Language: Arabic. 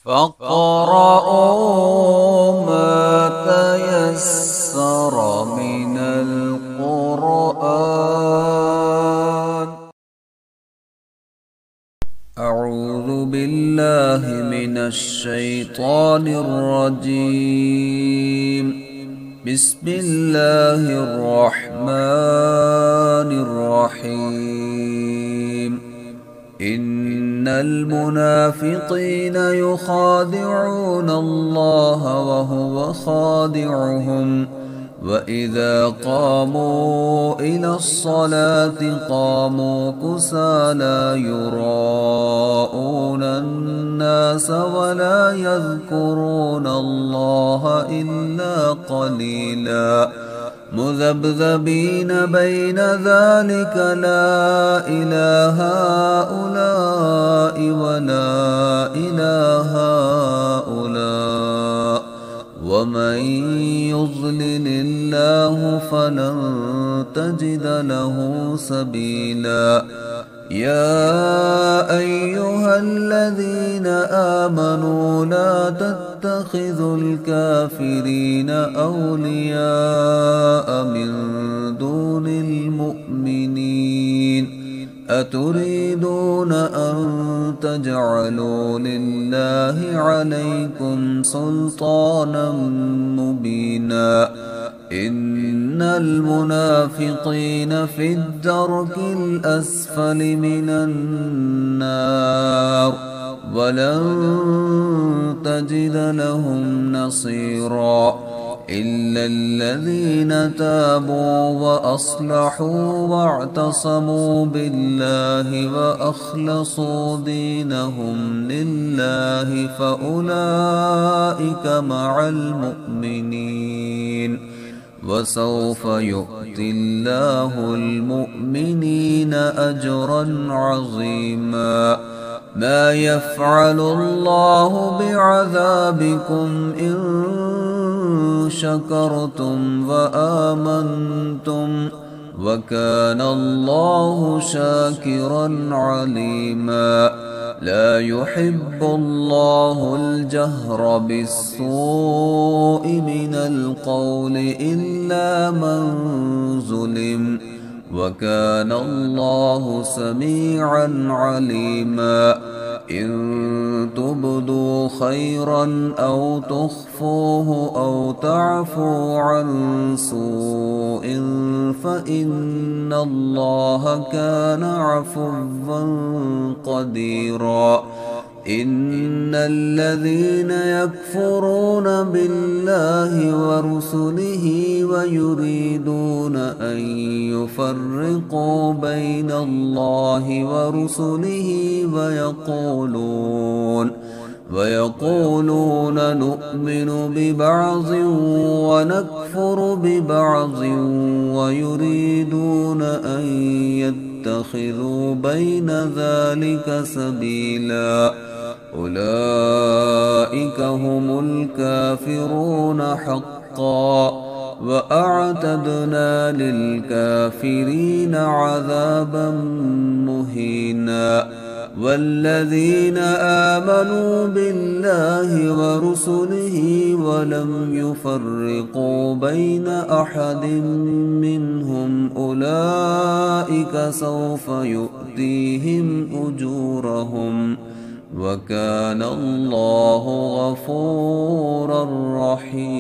فاقرؤوا ما تيسر من القرآن. أعوذ بالله من الشيطان الرجيم. بسم الله الرحمن الرحيم. إن المنافقين يخادعون الله وهو خادعهم وإذا قاموا إلى الصلاة قاموا كسالى يراءون الناس ولا يذكرون الله إلا قليلا مذبذبين بين ذلك لا إله هؤلاء ولا إله هؤلاء ومن يضلل الله فلن تجد له سبيلا. يا أيها الذين آمنوا لا تتخذوا الكافرين أولياء من دون المؤمنين أتريدون أن تجعلوا لله عليكم سلطانا مبينا. إن المنافقين في الدرك الأسفل من النار ولن تجد لهم نصيرا إلا الذين تابوا وأصلحوا واعتصموا بالله وأخلصوا دينهم لله فأولئك مع المؤمنين وسوف يؤتي الله المؤمنين أجرا عظيما. ما يفعل الله بعذابكم إن شكرتم وآمنتم وكان الله شاكرا عليما. لا يحب الله الجهر بالسوء من القول إلا من ظلم وكان الله سميعا عليما. إن تبدوا خيرا أو تخفوه أو تعفوا عن سوء فإن الله كان عفوا قديرا. إن الذين يكفرون بالله ورسله ويريدون أن يفرقوا بين الله ورسله ويقولون نؤمن ببعض ونكفر ببعض ويريدون أن يتخذوا بين ذلك سبيلا. أولئك هم الكافرون حقا وأعتدنا للكافرين عذابا مهينا. والذين آمنوا بالله ورسله ولم يفرقوا بين أحد منهم أولئك سوف يؤتيهم أجورهم وكان الله غفورا رحيما.